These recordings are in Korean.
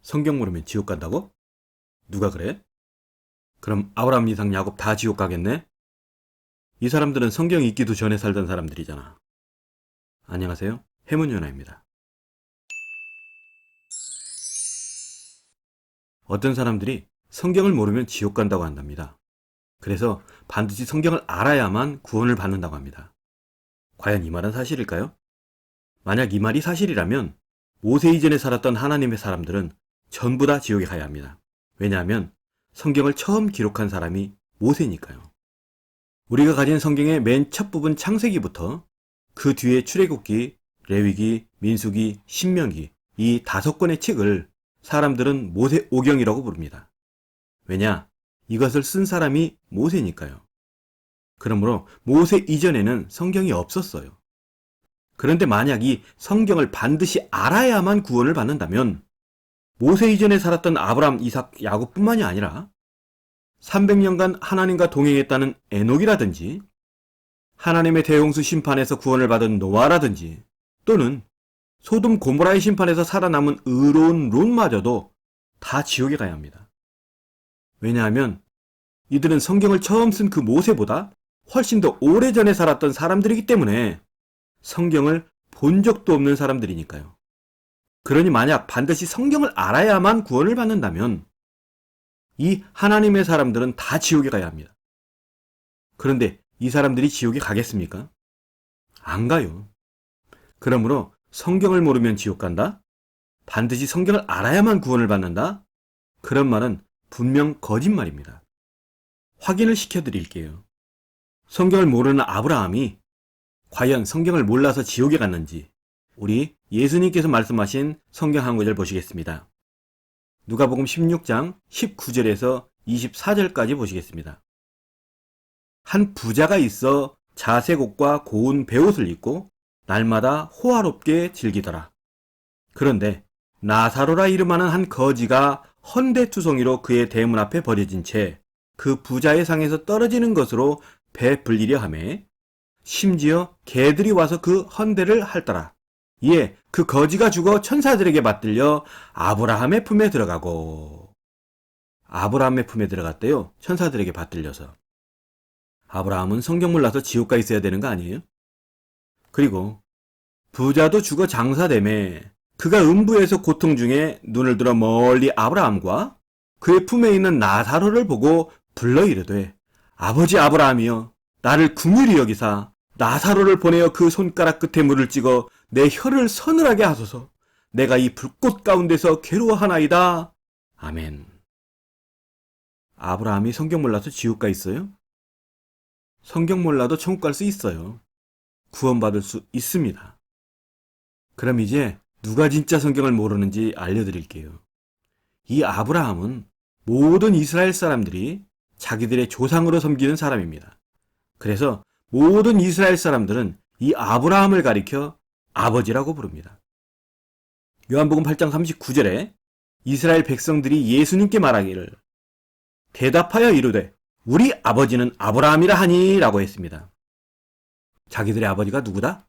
성경 모르면 지옥 간다고? 누가 그래? 그럼 아브라함, 이삭, 야곱 다 지옥 가겠네? 이 사람들은 성경 읽기도 전에 살던 사람들이잖아. 안녕하세요. 해문연아입니다. 어떤 사람들이 성경을 모르면 지옥 간다고 한답니다. 그래서 반드시 성경을 알아야만 구원을 받는다고 합니다. 과연 이 말은 사실일까요? 만약 이 말이 사실이라면 모세 이전에 살았던 하나님의 사람들은 전부 다 지옥에 가야 합니다. 왜냐하면 성경을 처음 기록한 사람이 모세니까요. 우리가 가진 성경의 맨 첫 부분 창세기부터 그 뒤에 출애굽기, 레위기, 민수기, 신명기 이 5권의 책을 사람들은 모세 오경이라고 부릅니다. 왜냐? 이것을 쓴 사람이 모세니까요. 그러므로 모세 이전에는 성경이 없었어요. 그런데 만약 이 성경을 반드시 알아야만 구원을 받는다면 모세 이전에 살았던 아브람, 이삭, 야곱뿐만이 아니라 300년간 하나님과 동행했다는 에녹이라든지 하나님의 대홍수 심판에서 구원을 받은 노아라든지 또는 소돔 고모라의 심판에서 살아남은 의로운 롯마저도 다 지옥에 가야 합니다. 왜냐하면 이들은 성경을 처음 쓴 그 모세보다 훨씬 더 오래전에 살았던 사람들이기 때문에 성경을 본 적도 없는 사람들이니까요. 그러니 만약 반드시 성경을 알아야만 구원을 받는다면 이 하나님의 사람들은 다 지옥에 가야 합니다. 그런데 이 사람들이 지옥에 가겠습니까? 안 가요. 그러므로 성경을 모르면 지옥 간다? 반드시 성경을 알아야만 구원을 받는다? 그런 말은 분명 거짓말입니다. 확인을 시켜드릴게요. 성경을 모르는 아브라함이 과연 성경을 몰라서 지옥에 갔는지 우리 예수님께서 말씀하신 성경 한 구절 보시겠습니다. 누가복음 16장 19절에서 24절까지 보시겠습니다. 한 부자가 있어 자색 옷과 고운 베옷을 입고 날마다 호화롭게 즐기더라. 그런데 나사로라 이름하는 한 거지가 헌대투성이로 그의 대문 앞에 버려진 채 그 부자의 상에서 떨어지는 것으로 배불리려 하매 심지어 개들이 와서 그 헌대를 핥더라. 이에 그 거지가 죽어 천사들에게 받들려 아브라함의 품에 들어가고 아브라함의 품에 들어갔대요. 천사들에게 받들려서. 아브라함은 성경 몰라서 지옥 가 있어야 되는 거 아니에요? 그리고 부자도 죽어 장사되매 그가 음부에서 고통 중에 눈을 들어 멀리 아브라함과 그의 품에 있는 나사로를 보고 불러 이르되 아버지 아브라함이여 나를 긍휼히 여기사 나사로를 보내어 그 손가락 끝에 물을 찍어 내 혀를 서늘하게 하소서. 내가 이 불꽃 가운데서 괴로워하나이다. 아멘. 아브라함이 성경 몰라서 지옥 가 있어요? 성경 몰라도 천국 갈 수 있어요. 구원받을 수 있습니다. 그럼 이제 누가 진짜 성경을 모르는지 알려드릴게요. 이 아브라함은 모든 이스라엘 사람들이 자기들의 조상으로 섬기는 사람입니다. 그래서 모든 이스라엘 사람들은 이 아브라함을 가리켜 아버지라고 부릅니다. 요한복음 8장 39절에 이스라엘 백성들이 예수님께 말하기를 대답하여 이르되 우리 아버지는 아브라함이라 하니 라고 했습니다. 자기들의 아버지가 누구다?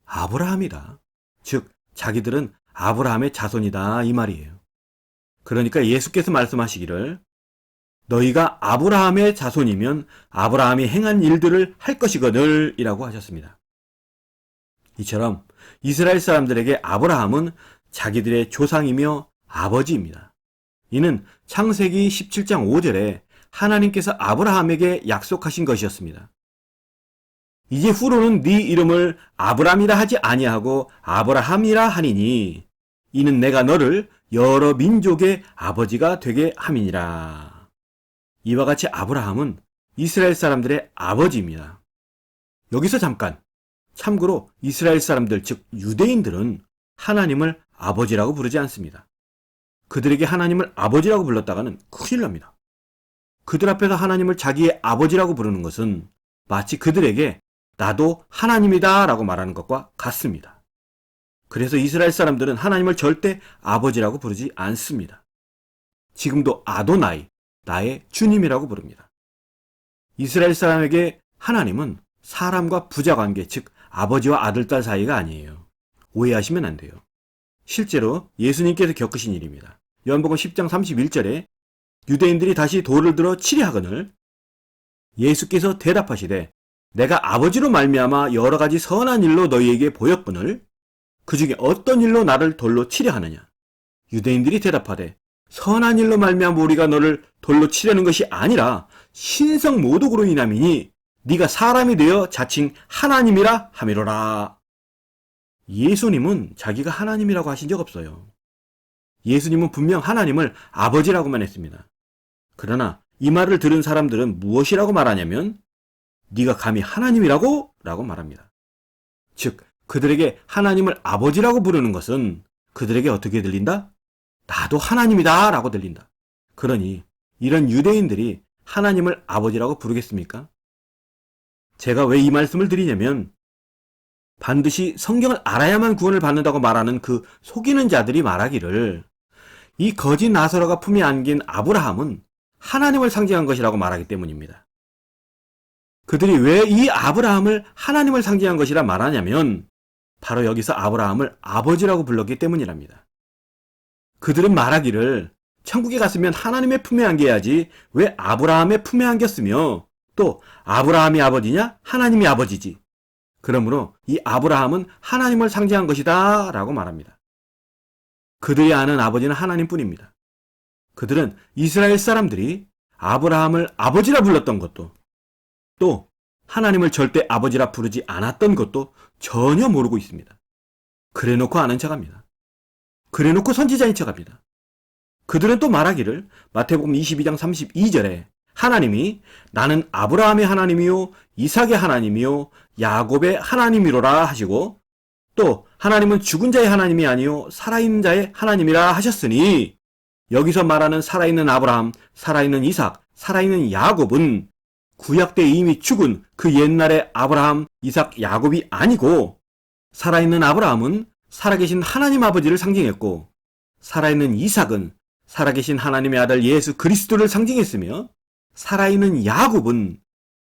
아브라함이다. 즉 자기들은 아브라함의 자손이다 이 말이에요. 그러니까 예수께서 말씀하시기를 너희가 아브라함의 자손이면 아브라함이 행한 일들을 할 것이거늘 이라고 하셨습니다. 이처럼 이스라엘 사람들에게 아브라함은 자기들의 조상이며 아버지입니다. 이는 창세기 17장 5절에 하나님께서 아브라함에게 약속하신 것이었습니다. 이제 후로는 네 이름을 아브람이라 하지 아니하고 아브라함이라 하니니 이는 내가 너를 여러 민족의 아버지가 되게 함이니라. 이와 같이 아브라함은 이스라엘 사람들의 아버지입니다. 여기서 잠깐, 참고로 이스라엘 사람들 즉 유대인들은 하나님을 아버지라고 부르지 않습니다. 그들에게 하나님을 아버지라고 불렀다가는 큰일 납니다. 그들 앞에서 하나님을 자기의 아버지라고 부르는 것은 마치 그들에게 나도 하나님이다 라고 말하는 것과 같습니다. 그래서 이스라엘 사람들은 하나님을 절대 아버지라고 부르지 않습니다. 지금도 아도나이, 나의 주님이라고 부릅니다. 이스라엘 사람에게 하나님은 사람과 부자 관계, 즉 아버지와 아들, 딸 사이가 아니에요. 오해하시면 안 돼요. 실제로 예수님께서 겪으신 일입니다. 요한복음 10장 31절에 유대인들이 다시 돌을 들어 치려 하거늘 예수께서 대답하시되 내가 아버지로 말미암아 여러 가지 선한 일로 너희에게 보였거늘 그 중에 어떤 일로 나를 돌로 치려 하느냐. 유대인들이 대답하되 선한 일로 말미암아 우리가 너를 돌로 치려는 것이 아니라 신성 모독으로 인함이니 네가 사람이 되어 자칭 하나님이라 함이로라. 예수님은 자기가 하나님이라고 하신 적 없어요. 예수님은 분명 하나님을 아버지라고만 했습니다. 그러나 이 말을 들은 사람들은 무엇이라고 말하냐면 네가 감히 하나님이라고? 라고 말합니다. 즉 그들에게 하나님을 아버지라고 부르는 것은 그들에게 어떻게 들린다? 나도 하나님이다 라고 들린다. 그러니 이런 유대인들이 하나님을 아버지라고 부르겠습니까? 제가 왜 이 말씀을 드리냐면 반드시 성경을 알아야만 구원을 받는다고 말하는 그 속이는 자들이 말하기를 이 거짓 나사로가 품에 안긴 아브라함은 하나님을 상징한 것이라고 말하기 때문입니다. 그들이 왜 이 아브라함을 하나님을 상징한 것이라 말하냐면 바로 여기서 아브라함을 아버지라고 불렀기 때문이랍니다. 그들은 말하기를 천국에 갔으면 하나님의 품에 안겨야지 왜 아브라함의 품에 안겼으며 또 아브라함이 아버지냐? 하나님이 아버지지. 그러므로 이 아브라함은 하나님을 상징한 것이다 라고 말합니다. 그들이 아는 아버지는 하나님뿐입니다. 그들은 이스라엘 사람들이 아브라함을 아버지라 불렀던 것도 또 하나님을 절대 아버지라 부르지 않았던 것도 전혀 모르고 있습니다. 그래놓고 아는 척합니다. 그래놓고 선지자인 척합니다. 그들은 또 말하기를 마태복음 22장 32절에 하나님이 나는 아브라함의 하나님이요 이삭의 하나님이요 야곱의 하나님이로라 하시고 또 하나님은 죽은 자의 하나님이 아니요 살아있는 자의 하나님이라 하셨으니 여기서 말하는 살아있는 아브라함, 살아있는 이삭, 살아있는 야곱은 구약 때 이미 죽은 그 옛날의 아브라함, 이삭, 야곱이 아니고 살아있는 아브라함은 살아계신 하나님 아버지를 상징했고 살아있는 이삭은 살아계신 하나님의 아들 예수 그리스도를 상징했으며 살아있는 야곱은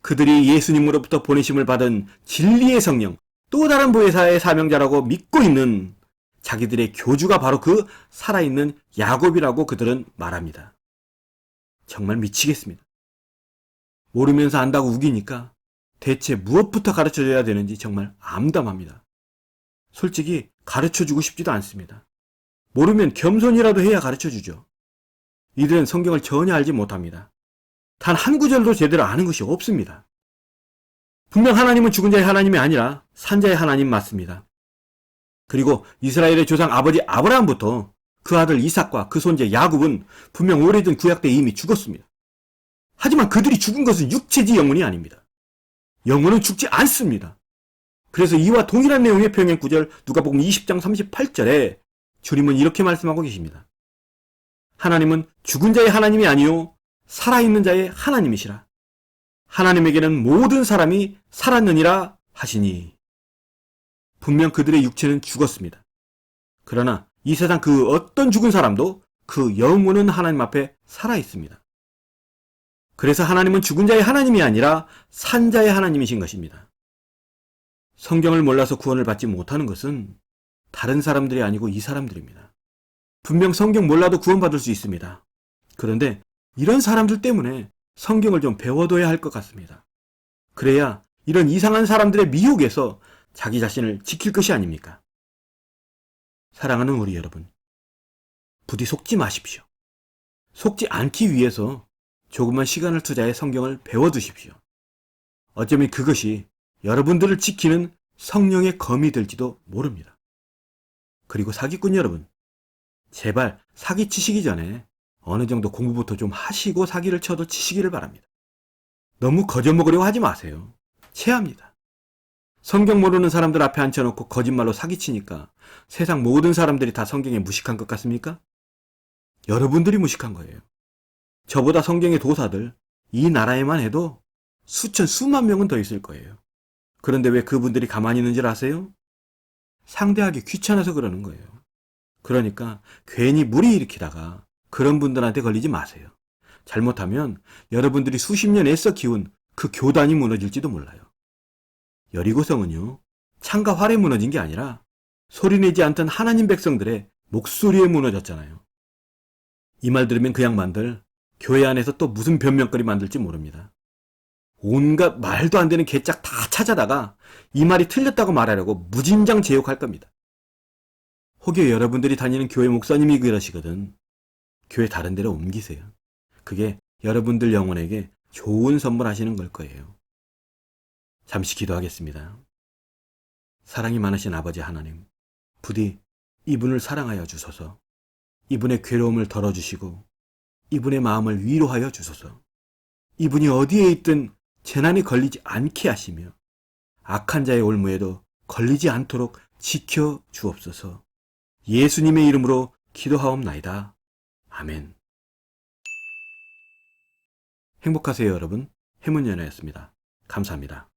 그들이 예수님으로부터 보내심을 받은 진리의 성령, 또 다른 보혜사의 사명자라고 믿고 있는 자기들의 교주가 바로 그 살아있는 야곱이라고 그들은 말합니다. 정말 미치겠습니다. 모르면서 안다고 우기니까 대체 무엇부터 가르쳐줘야 되는지 정말 암담합니다. 솔직히 가르쳐주고 싶지도 않습니다. 모르면 겸손이라도 해야 가르쳐주죠. 이들은 성경을 전혀 알지 못합니다. 단 한 구절도 제대로 아는 것이 없습니다. 분명 하나님은 죽은 자의 하나님이 아니라 산 자의 하나님 맞습니다. 그리고 이스라엘의 조상 아버지 아브라함부터 그 아들 이삭과 그 손자 야곱은 분명 오래전 구약 때 이미 죽었습니다. 하지만 그들이 죽은 것은 육체지 영혼이 아닙니다. 영혼은 죽지 않습니다. 그래서 이와 동일한 내용의 평행 구절 누가복음 20장 38절에 주님은 이렇게 말씀하고 계십니다. 하나님은 죽은 자의 하나님이 아니요 살아있는 자의 하나님이시라. 하나님에게는 모든 사람이 살았느니라 하시니. 분명 그들의 육체는 죽었습니다. 그러나 이 세상 그 어떤 죽은 사람도 그 영혼은 하나님 앞에 살아있습니다. 그래서 하나님은 죽은 자의 하나님이 아니라 산 자의 하나님이신 것입니다. 성경을 몰라서 구원을 받지 못하는 것은 다른 사람들이 아니고 이 사람들입니다. 분명 성경 몰라도 구원받을 수 있습니다. 그런데 이런 사람들 때문에 성경을 좀 배워둬야 할 것 같습니다. 그래야 이런 이상한 사람들의 미혹에서 자기 자신을 지킬 것이 아닙니까? 사랑하는 우리 여러분, 부디 속지 마십시오. 속지 않기 위해서 조금만 시간을 투자해 성경을 배워두십시오. 어쩌면 그것이 여러분들을 지키는 성령의 검이 될지도 모릅니다. 그리고 사기꾼 여러분, 제발 사기치시기 전에 어느 정도 공부부터 좀 하시고 사기를 쳐도 치시기를 바랍니다. 너무 거저먹으려고 하지 마세요. 체합니다. 성경 모르는 사람들 앞에 앉혀놓고 거짓말로 사기치니까 세상 모든 사람들이 다 성경에 무식한 것 같습니까? 여러분들이 무식한 거예요. 저보다 성경의 도사들 이 나라에만 해도 수천 수만 명은 더 있을 거예요. 그런데 왜 그분들이 가만히 있는 줄 아세요? 상대하기 귀찮아서 그러는 거예요. 그러니까 괜히 무리 일으키다가 그런 분들한테 걸리지 마세요. 잘못하면 여러분들이 수십 년 애써 키운 그 교단이 무너질지도 몰라요. 여리고성은요, 창과 활에 무너진 게 아니라 소리내지 않던 하나님 백성들의 목소리에 무너졌잖아요. 이 말 들으면 그 양반들 교회 안에서 또 무슨 변명거리 만들지 모릅니다. 온갖 말도 안 되는 개짝 다 찾아다가 이 말이 틀렸다고 말하려고 무진장 제욕할 겁니다. 혹여 여러분들이 다니는 교회 목사님이 그러시거든 교회 다른 데로 옮기세요. 그게 여러분들 영혼에게 좋은 선물 하시는 걸 거예요. 잠시 기도하겠습니다. 사랑이 많으신 아버지 하나님, 부디 이분을 사랑하여 주소서. 이분의 괴로움을 덜어주시고 이분의 마음을 위로하여 주소서. 이분이 어디에 있든 재난이 걸리지 않게 하시며 악한 자의 올무에도 걸리지 않도록 지켜 주옵소서. 예수님의 이름으로 기도하옵나이다. 아멘. 행복하세요, 여러분. 해문연애였습니다. 감사합니다.